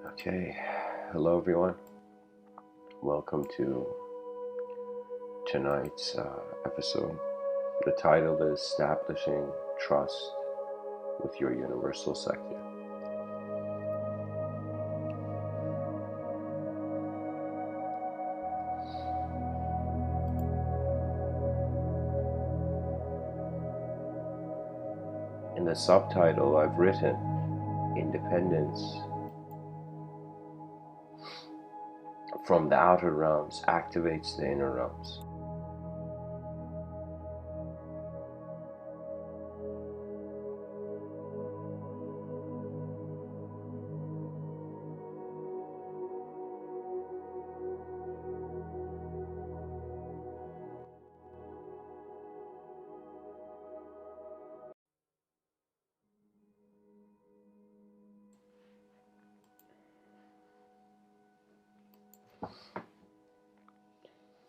Okay, hello everyone. Welcome to tonight's episode. The title is Establishing Trust with Your Universal Sector. In the subtitle, I've written Independence from the outer realms activates the inner realms.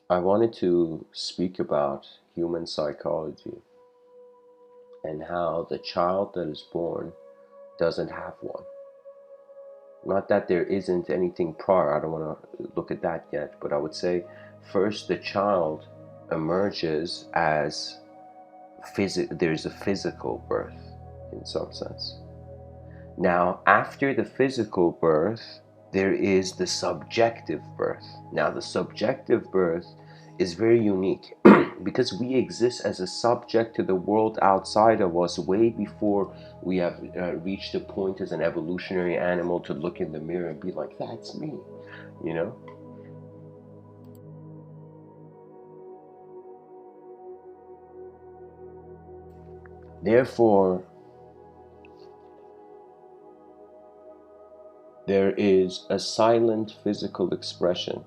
I wanted to speak about human psychology and how the child that is born doesn't have one. Not that there isn't anything prior, I don't want to look at that yet, but I would say first the child emerges as there's a physical birth in some sense. Now, after the physical birth, there is the subjective birth. Now, the subjective birth is very unique because we exist as a subject to the world outside of us way before we have reached a point as an evolutionary animal to look in the mirror and be like, that's me, you know? Therefore, there is a silent physical expression.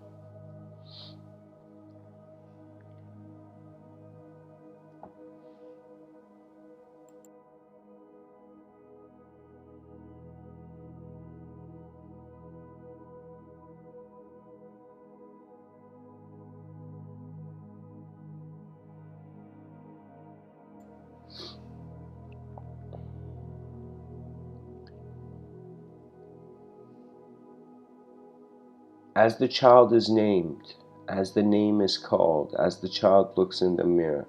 As the child is named, as the name is called, as the child looks in the mirror,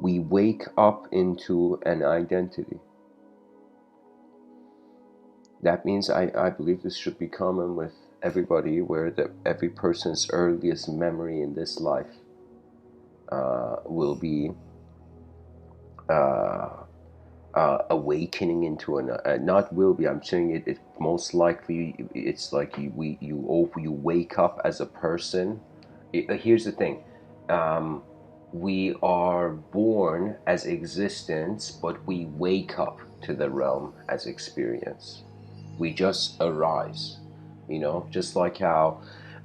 we wake up into an identity. That means I believe this should be common with everybody, where every person's earliest memory in this life will be awakening into not will be, I'm saying it most likely, it's like you wake up as a person. Here's the thing, we are born as existence, but we wake up to the realm as experience. We just arise, just like how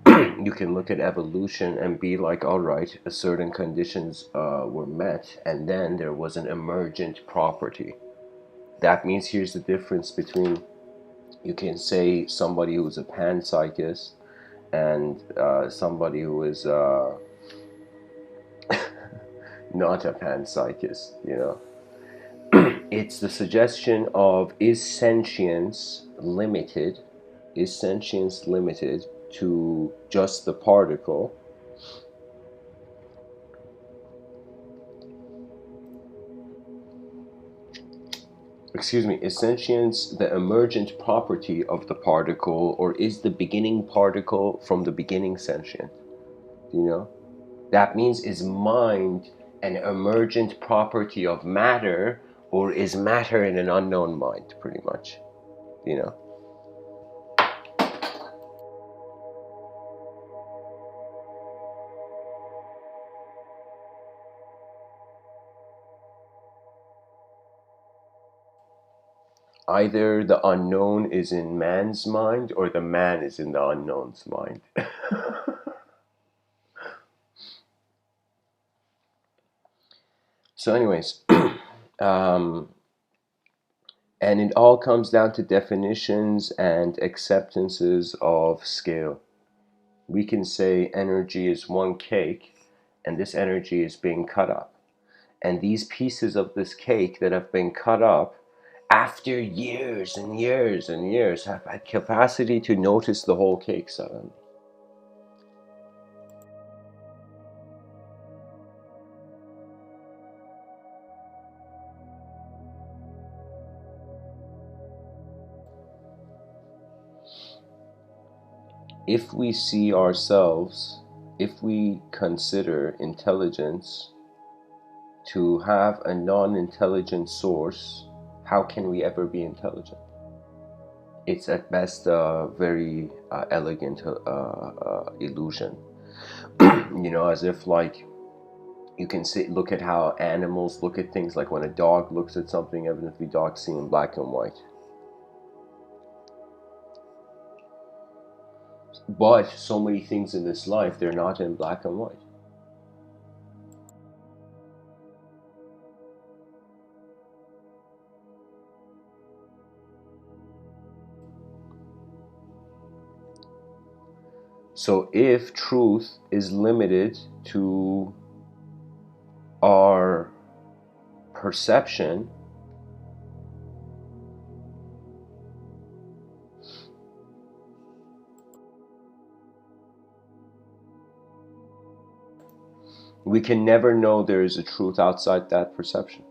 you can look at evolution and be like, all right, certain conditions were met, and then there was an emergent property. That means here's the difference between, you can say, somebody who's a panpsychist and somebody who is not a panpsychist, It's the suggestion of, is sentience limited to just the particle? Is sentience the emergent property of the particle, or is the beginning particle from the beginning sentient? That means, is mind an emergent property of matter, or is matter in an unknown mind, pretty much, Either the unknown is in man's mind, or the man is in the unknown's mind. So anyways, and it all comes down to definitions and acceptances of scale. We can say energy is one cake, and this energy is being cut up. And these pieces of this cake that have been cut up after years and years and years, have had capacity to notice the whole cake suddenly. If we see ourselves, if we consider intelligence to have a non-intelligent source, how can we ever be intelligent? It's at best a very elegant illusion. As if like you can look at how animals look at things, like when a dog looks at something, evidently dogs see in black and white. But so many things in this life, they're not in black and white. So if truth is limited to our perception, we can never know there is a truth outside that perception.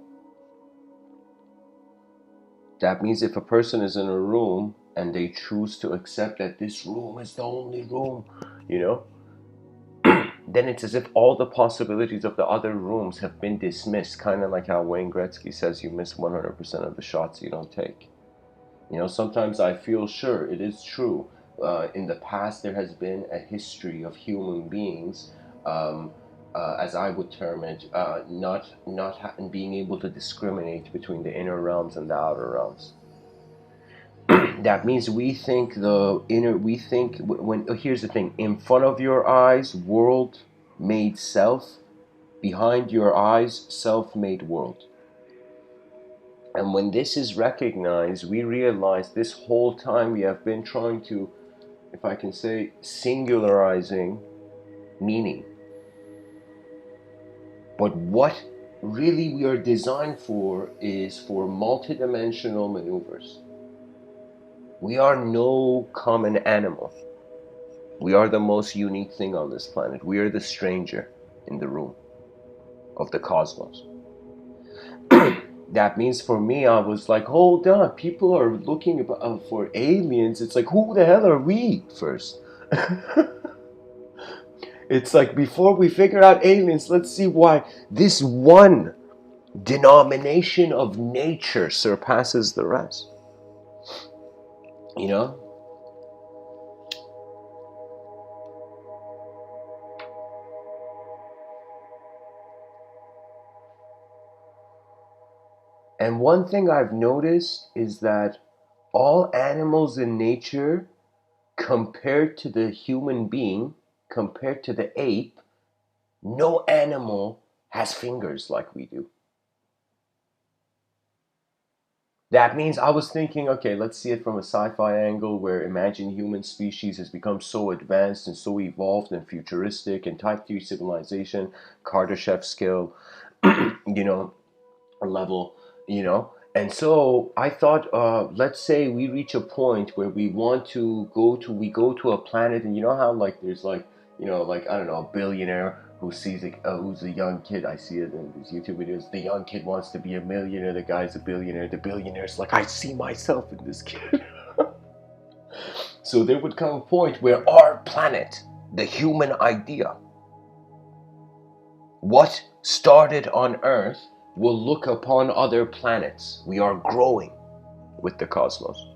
That means if a person is in a room and they choose to accept that this room is the only room, then it's as if all the possibilities of the other rooms have been dismissed, kind of like how Wayne Gretzky says you miss 100% of the shots you don't take. Sometimes I feel sure it is true. In the past, there has been a history of human beings, as I would term it, not being able to discriminate between the inner realms and the outer realms. That means we think here's the thing: in front of your eyes, world made self; behind your eyes, self made world. And when this is recognized, we realize this whole time we have been trying to, if I can say, singularizing meaning. But what really we are designed for is for multidimensional maneuvers. We are no common animal. We are the most unique thing on this planet. We are the stranger in the room of the cosmos. That means for me, I was like, hold on, people are looking for aliens. It's like, who the hell are we first? It's like, before we figure out aliens, let's see why this one denomination of nature surpasses the rest. You know? And one thing I've noticed is that all animals in nature, compared to the human being, compared to the ape, no animal has fingers like we do. That means I was thinking, okay, let's see it from a sci-fi angle where imagine human species has become so advanced and so evolved and futuristic and type 3 civilization, Kardashev skill, level, And so I thought, let's say we reach a point where we go to a planet, and you know how like there's like, like, I don't know, a billionaire who sees who's a young kid. I see it in these YouTube videos. The young kid wants to be a millionaire. The guy's a billionaire. The billionaire's like, I see myself in this kid. So there would come a point where our planet, the human idea, what started on Earth, will look upon other planets. We are growing with the cosmos.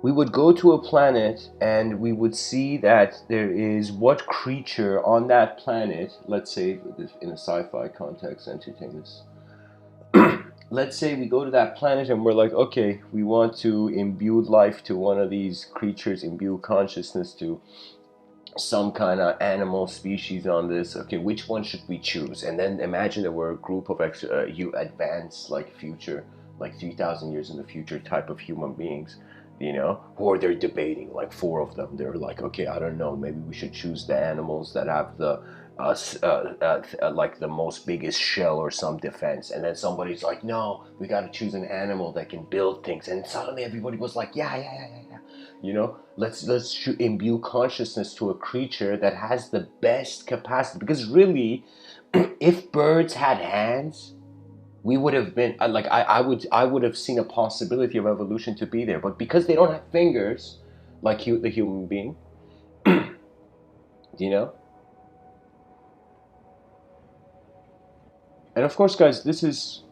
We would go to a planet and we would see that there is what creature on that planet, let's say in a sci-fi context, entertain this. Let's say we go to that planet and we're like, okay, we want to imbue life to one of these creatures, imbue consciousness to some kind of animal species on this. Okay, which one should we choose? And then imagine that we're a group of advanced, like future, like 3,000 years in the future type of human beings. you know, or they're debating, like four of them. They're like, okay, I don't know, maybe we should choose the animals that have the like the most biggest shell or some defense. And then somebody's like, no, we got to choose an animal that can build things. And suddenly everybody was like, yeah. You know, let's imbue consciousness to a creature that has the best capacity. Because really, if birds had hands, we would have been like I would have seen a possibility of evolution to be there. But because they don't have fingers, like the human being, you know. And of course, guys, this is,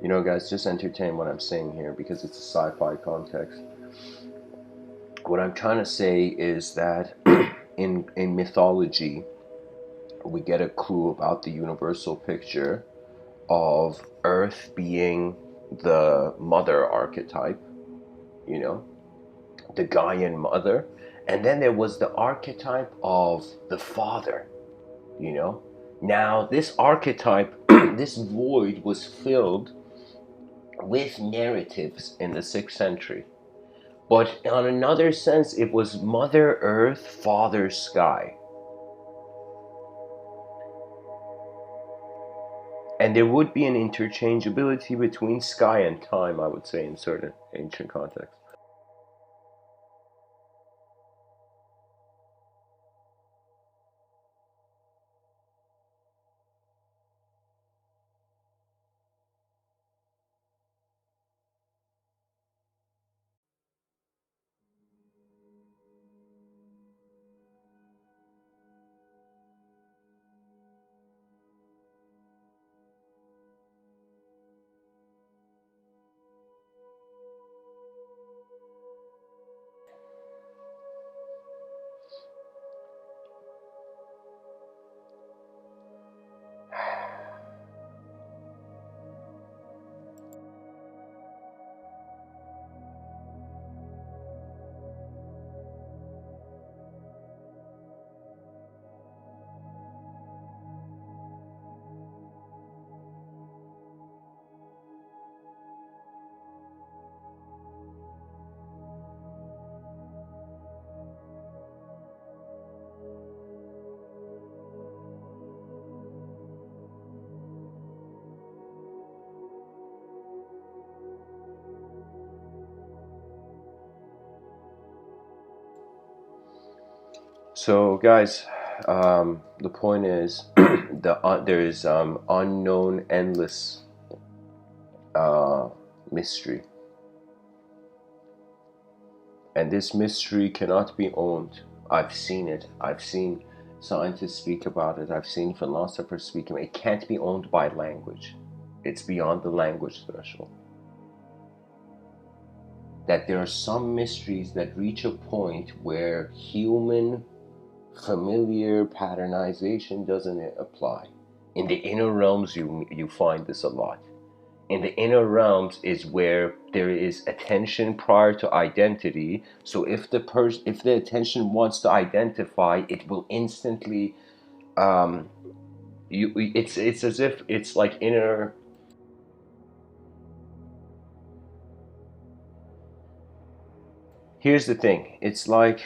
you know, guys, just entertain what I'm saying here because it's a sci-fi context. What I'm trying to say is that in mythology, we get a clue about the universal picture of Earth being the mother archetype, you know, the Gaian mother. And then there was the archetype of the father, you know. Now, this archetype, this void was filled with narratives in the 6th century. But on another sense, it was Mother Earth, Father Sky. And there would be an interchangeability between sky and time, I would say, in certain ancient contexts. So, guys, the point is, there is unknown, endless mystery, and this mystery cannot be owned. I've seen it. I've seen scientists speak about it. I've seen philosophers speak about it. It can't be owned by language. It's beyond the language threshold. That there are some mysteries that reach a point where human familiar patternization doesn't apply. In the inner realms, you find this a lot. In the inner realms is where there is attention prior to identity. So if the attention wants to identify, it will instantly it's as if it's like inner. Here's the thing. It's like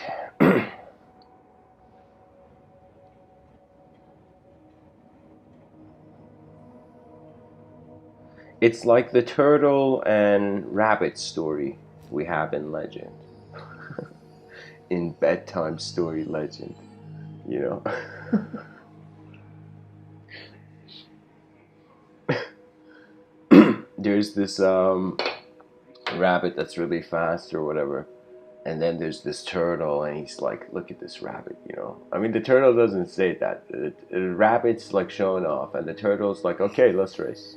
it's like the turtle and rabbit story we have in legend, in bedtime story legend, you know. There's this rabbit that's really fast or whatever, and then there's this turtle, and he's like, look at this rabbit, you know. I mean, the turtle doesn't say that. The rabbit's like showing off, and the turtle's like, okay, let's race.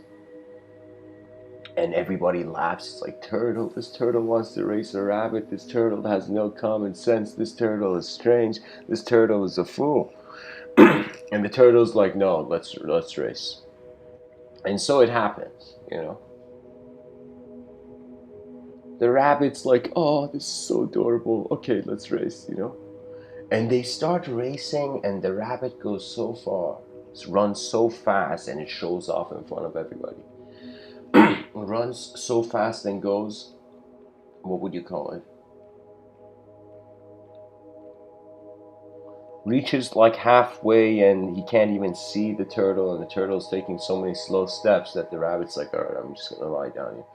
And everybody laughs. It's like, turtle, this turtle wants to race a rabbit. This turtle has no common sense. This turtle is strange. This turtle is a fool. And the turtle's like, no, let's race. And so it happens, you know. The rabbit's like, oh, this is so adorable. Okay, let's race, you know. And they start racing, and the rabbit goes so far, runs so fast, and it shows off in front of everybody. Runs so fast and goes, what would you call it? Reaches like halfway, and he can't even see the turtle, and the turtle's taking so many slow steps that the rabbit's like, all right, I'm just gonna lie down here.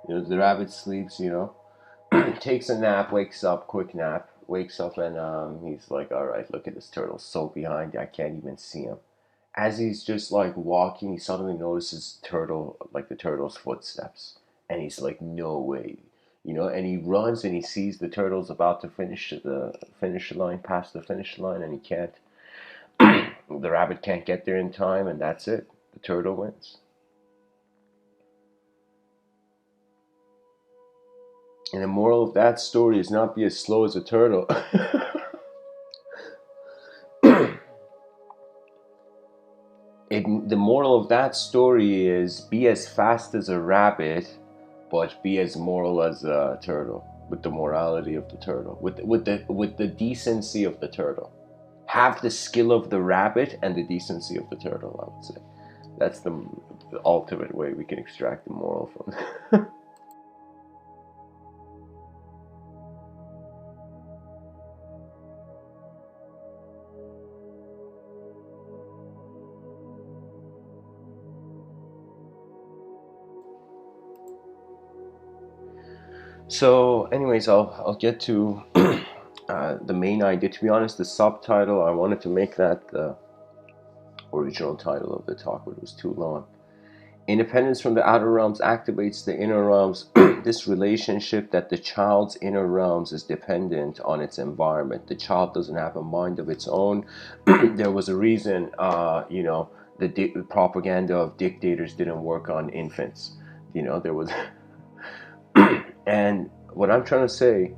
You know, the rabbit sleeps, you know, takes a nap, wakes up, quick nap, wakes up, and he's like, all right, look at this turtle, so behind, I can't even see him. As he's just like walking, he suddenly notices turtle, like the turtle's footsteps, and he's like, no way, you know. And he runs, and he sees the turtle's about to finish line, past the finish line, and he can't. The rabbit can't get there in time, and that's it. The turtle wins. And the moral of that story is not be as slow as a turtle. The moral of that story is be as fast as a rabbit, but be as moral as a turtle. With the morality of the turtle, with the decency of the turtle. Have the skill of the rabbit and the decency of the turtle. I would say that's the ultimate way we can extract the moral from it. So, anyways, I'll get to the main idea. To be honest, the subtitle, I wanted to make that the original title of the talk, but it was too long. Independence from the outer realms activates the inner realms. This relationship that the child's inner realms is dependent on its environment. The child doesn't have a mind of its own. There was a reason, you know, the propaganda of dictators didn't work on infants. You know, there was. And what I'm trying to say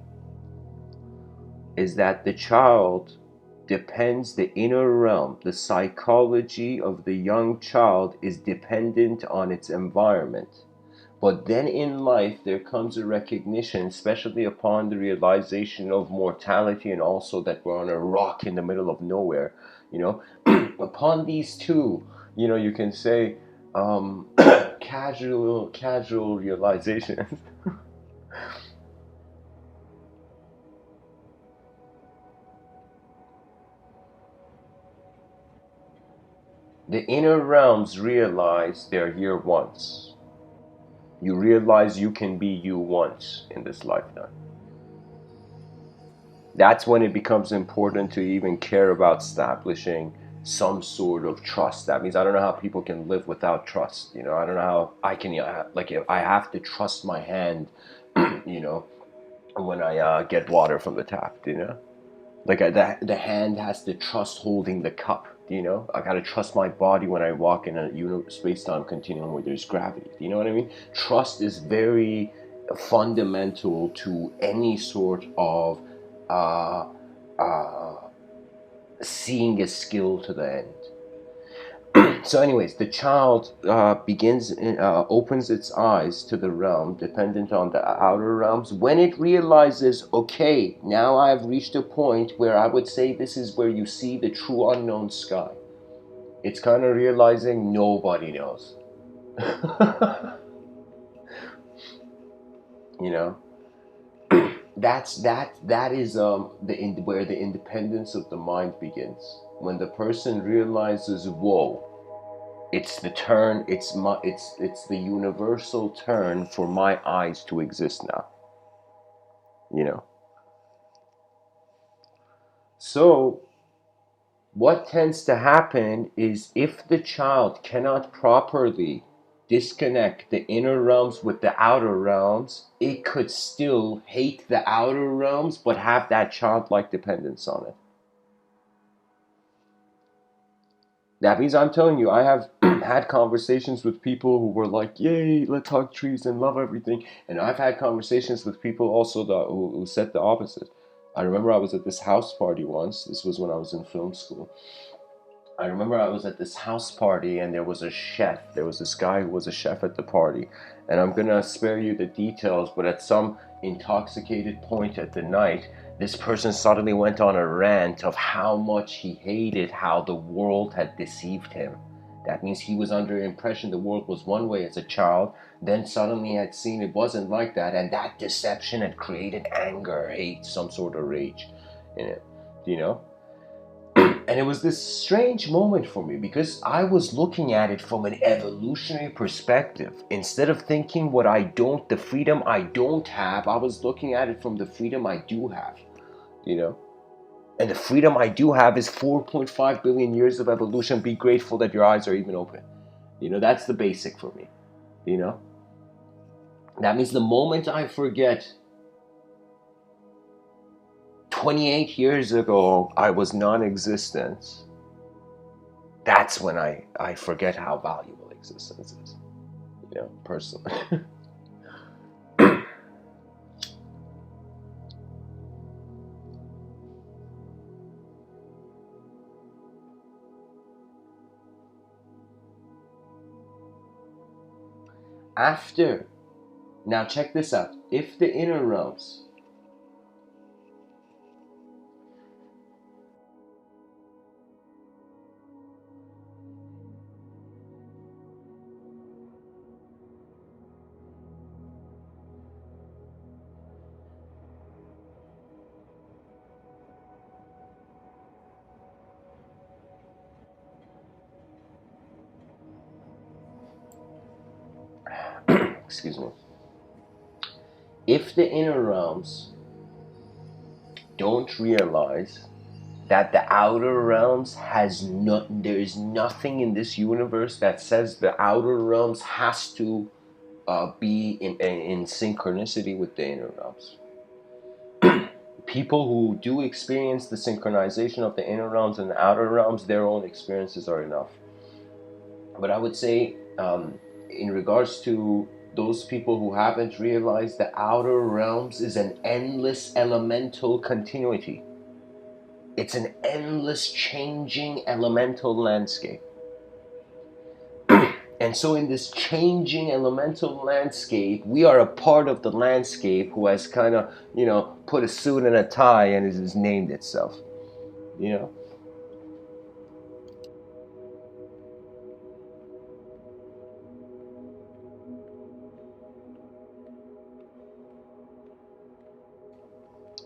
is that the child depends, the inner realm, the psychology of the young child is dependent on its environment. But then in life, there comes a recognition, especially upon the realization of mortality and also that we're on a rock in the middle of nowhere, you know. Upon these two, you know, you can say casual realization. The inner realms realize they're here once. You realize you can be you once in this lifetime. That's when it becomes important to even care about establishing some sort of trust. That means I don't know how people can live without trust. You know, I don't know how I can, like, if I have to trust my hand, you know, when I get water from the tap, you know? Like the hand has to trust holding the cup. You know, I gotta trust my body when I walk in a space-time continuum where there's gravity. Do you know what I mean? Trust is very fundamental to any sort of uh, uh, seeing a skill to the end. So anyways, the child opens its eyes to the realm dependent on the outer realms when it realizes, okay, now I've reached a point where I would say this is where you see the true unknown sky. It's kind of realizing nobody knows. You know, that is where the independence of the mind begins. When the person realizes, whoa, it's the turn, it's the universal turn for my eyes to exist now. You know. So what tends to happen is if the child cannot properly disconnect the inner realms with the outer realms, it could still hate the outer realms but have that childlike dependence on it. That means I'm telling you, I have had conversations with people who were like, yay, let's hug trees and love everything. And I've had conversations with people also who said the opposite. I remember I was at this house party once. This was when I was in film school. I remember I was at this house party and there was a chef. There was this guy who was a chef at the party. And I'm going to spare you the details, but at some intoxicated point at the night, this person suddenly went on a rant of how much he hated how the world had deceived him. That means he was under the impression the world was one way as a child, then suddenly had seen it wasn't like that, and that deception had created anger, hate, some sort of rage in it, you know? And it was this strange moment for me because I was looking at it from an evolutionary perspective. Instead of thinking the freedom I don't have, I was looking at it from the freedom I do have, you know? And the freedom I do have is 4.5 billion years of evolution. Be grateful that your eyes are even open. You know, that's the basic for me, you know? That means the moment I forget 28 years ago I was non-existent, that's when I forget how valuable existence is, you know, personally. After, now check this out, if the inner realms, excuse me, if the inner realms don't realize that the outer realms there is nothing in this universe that says the outer realms has to be in synchronicity with the inner realms. People who do experience the synchronization of the inner realms and the outer realms, their own experiences are enough. But I would say, in regards to those people who haven't realized the outer realms is an endless elemental continuity. It's an endless changing elemental landscape. And so in this changing elemental landscape, we are a part of the landscape who has kind of, you know, put a suit and a tie and has named itself, you know?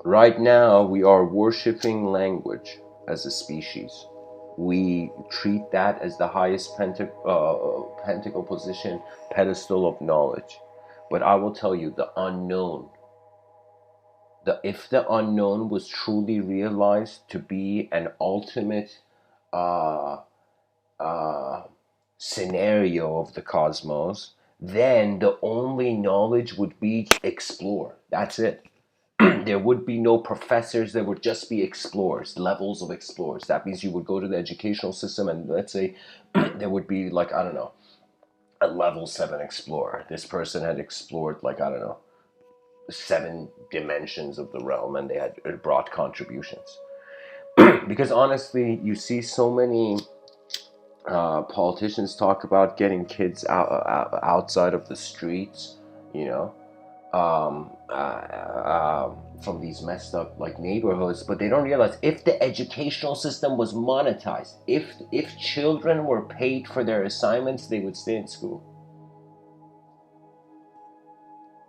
Right now, we are worshiping language as a species. We treat that as the highest pentacle position, pedestal of knowledge. But I will tell you, the unknown, if the unknown was truly realized to be an ultimate uh, uh, scenario of the cosmos, then the only knowledge would be explore. That's it. There would be no professors, there would just be explorers, levels of explorers. That means you would go to the educational system and let's say there would be like, I don't know, a level 7 explorer. This person had explored like, I don't know, 7 dimensions of the realm and they had brought contributions. Because honestly, you see so many politicians talk about getting kids outside of the streets, you know, from these messed up like neighborhoods, but they don't realize if the educational system was monetized, if children were paid for their assignments, they would stay in school.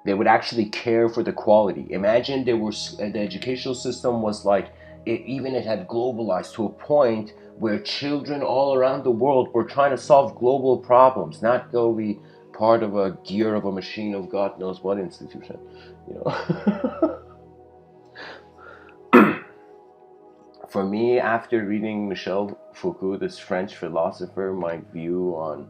They would actually care for the quality. Imagine the educational system was like it had globalized to a point where children all around the world were trying to solve global problems, not go be part of a gear of a machine of God knows what institution, you know. For me, after reading Michel Foucault, this French philosopher, my view on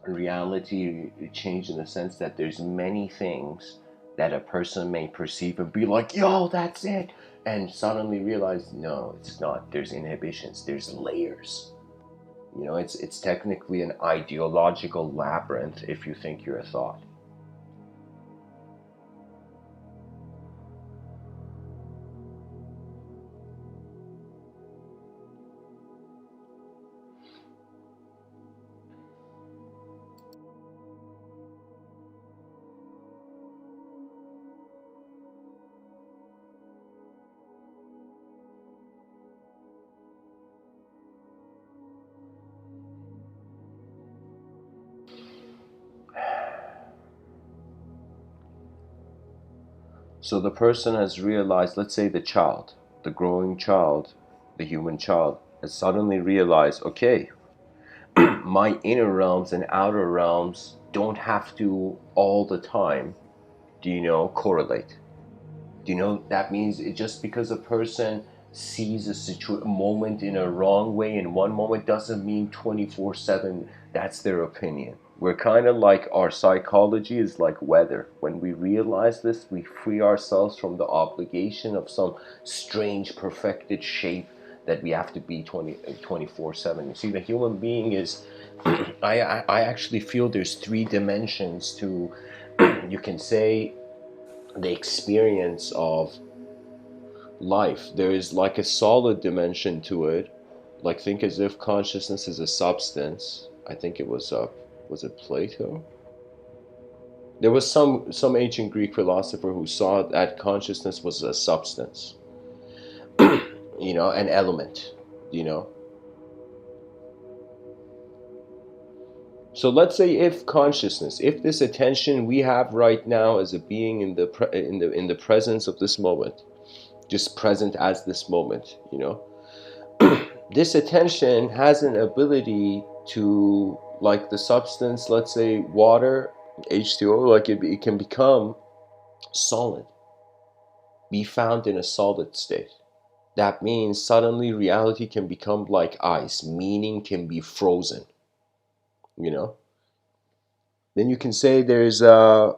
reality changed in the sense that there's many things that a person may perceive and be like, yo, that's it, and suddenly realize, no, it's not. There's inhibitions, there's layers, You know, it's technically an ideological labyrinth if you think you're a thought. So the person has realized, let's say the child, the growing child, the human child, has suddenly realized, okay, my inner realms and outer realms don't have to all the time, correlate. That means it just because a person sees a moment in a wrong way in one moment doesn't mean 24/7 that's their opinion. We're kind of like, our psychology is like weather. When we realize this, we free ourselves from the obligation of some strange perfected shape that we have to be 24/7. You see, the human being is I actually feel there's three dimensions to you can say the experience of life. There is like a solid dimension to it. Like, think as if consciousness is a substance. I think it was it Plato? There was some ancient Greek philosopher who saw that consciousness was a substance, an element, you know. So let's say if consciousness, if this attention we have right now as a being in the presence of this moment, just present as this moment, this attention has an ability to, like the substance, let's say water, H2O, like it can become solid, be found in a solid state. That means suddenly reality can become like ice, meaning can be frozen, you know? Then you can say there's a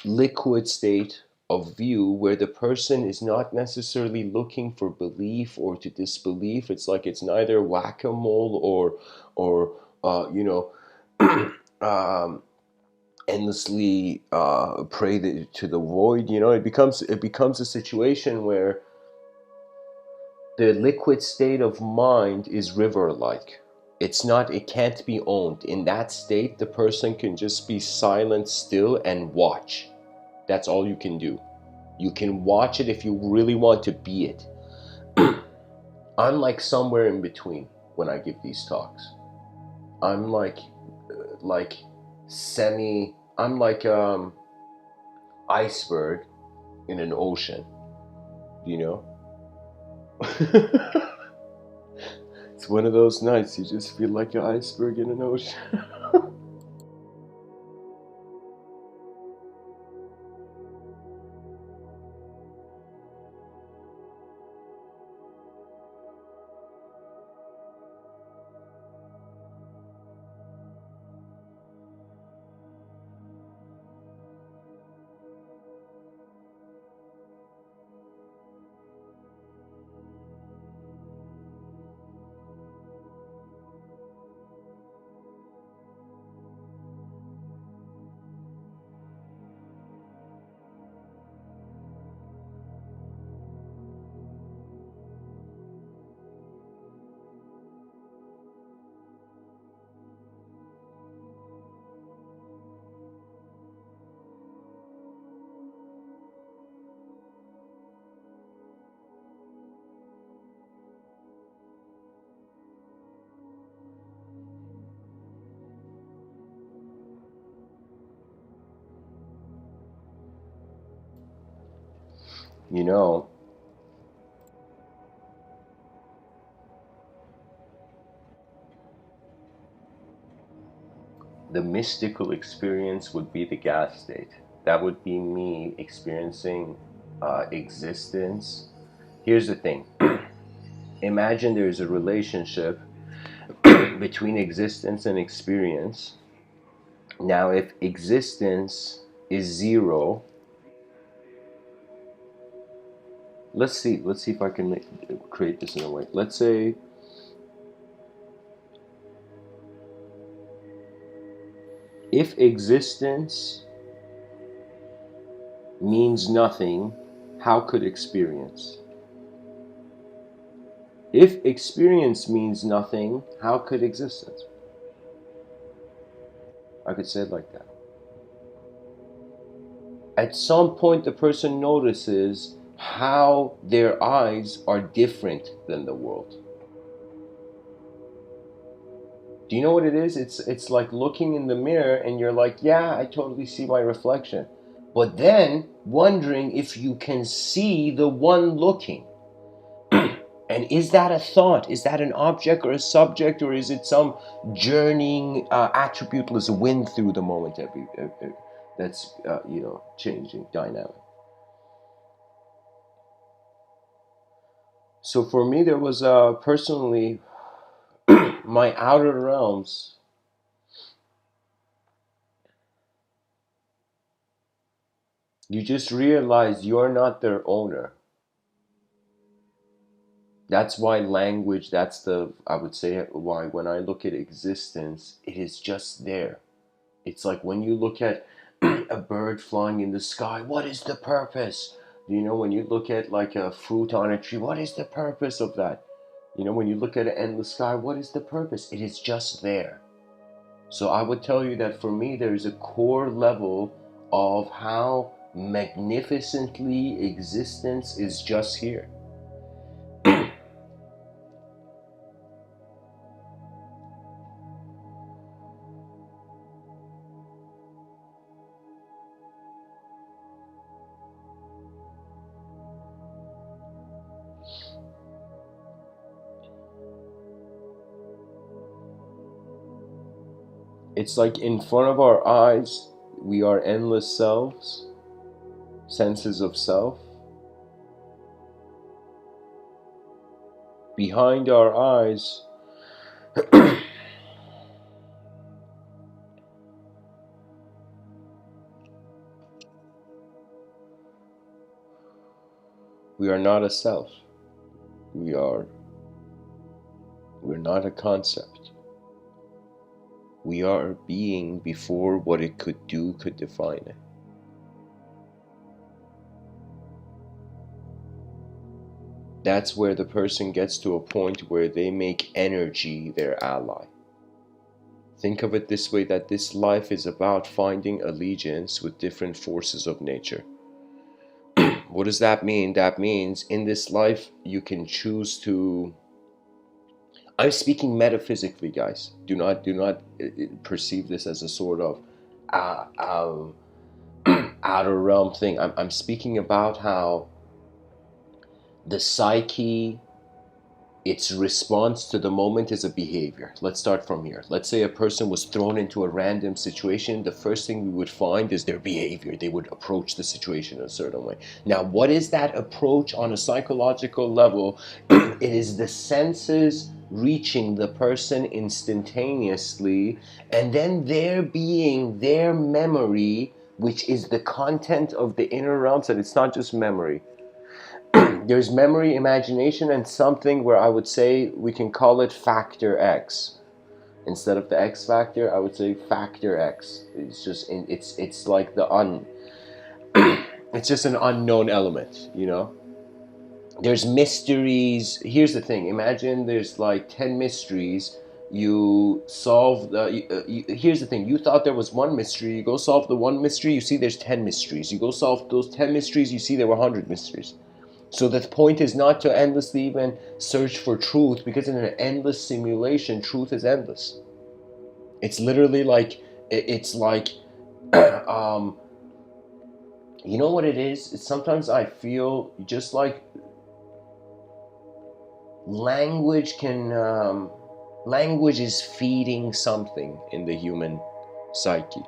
liquid state of view where the person is not necessarily looking for belief or to disbelief. It's like it's neither whack-a-mole or um, endlessly pray to the void. It becomes a situation where the liquid state of mind is river-like. It can't be owned. In that state, the person can just be silent, still, and watch. That's all you can do. You can watch it if you really want to be it. I'm like somewhere in between when I give these talks. I'm like I'm like iceberg in an ocean, you know? It's one of those nights you just feel like an iceberg in an ocean. You know, the mystical experience would be the gas state. That would be me experiencing existence. Here's the thing. Imagine there's a relationship between existence and experience. Now, if existence is zero, let's see if I can create this in a way. Let's say If existence means nothing, how could experience? If experience means nothing, how could existence? I could say it like that. At some point, the person notices how their eyes are different than the world. Do you know what it is? It's like looking in the mirror and you're like, yeah, I totally see my reflection. But then wondering if you can see the one looking. And is that a thought? Is that an object or a subject, or is it some journeying attributeless wind through the moment that's changing dynamic? So for me, there was personally my outer realms. You just realize you're not their owner. That's why language, I would say, why when I look at existence, it is just there. It's like when you look at a bird flying in the sky, what is the purpose? When you look at like a fruit on a tree, what is the purpose of that? When you look at an endless sky, what is the purpose? It is just there. So I would tell you that for me, there is a core level of how magnificently existence is just here. It's like in front of our eyes, we are endless selves, senses of self. Behind our eyes, we are not a self. We're not a concept. We are a being before what it could do could define it. That's where the person gets to a point where they make energy their ally. Think of it this way, that this life is about finding allegiance with different forces of nature. What does that mean? That means in this life you can choose to... I'm speaking metaphysically, guys. Do not perceive this as a sort of outer realm thing. I'm speaking about how the psyche, its response to the moment is a behavior. Let's start from here. Let's say a person was thrown into a random situation. The first thing we would find is their behavior. They would approach the situation in a certain way. Now, what is that approach on a psychological level? It is the senses reaching the person instantaneously, and then there being their memory, which is the content of the inner realms, and it's not just memory. There's memory, imagination, and something where I would say we can call it factor X. Instead of the X factor, I would say factor X. It's just it's like it's just an unknown element, There's mysteries. Here's the thing. Imagine there's like 10 mysteries. You solve here's the thing. You thought there was one mystery. You go solve the one mystery. You see there's 10 mysteries. You go solve those 10 mysteries. You see there were 100 mysteries. So the point is not to endlessly even search for truth, because in an endless simulation, truth is endless. It's literally like, it's like, you know what it is? Sometimes I feel just like language is feeding something in the human psyche.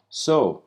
So,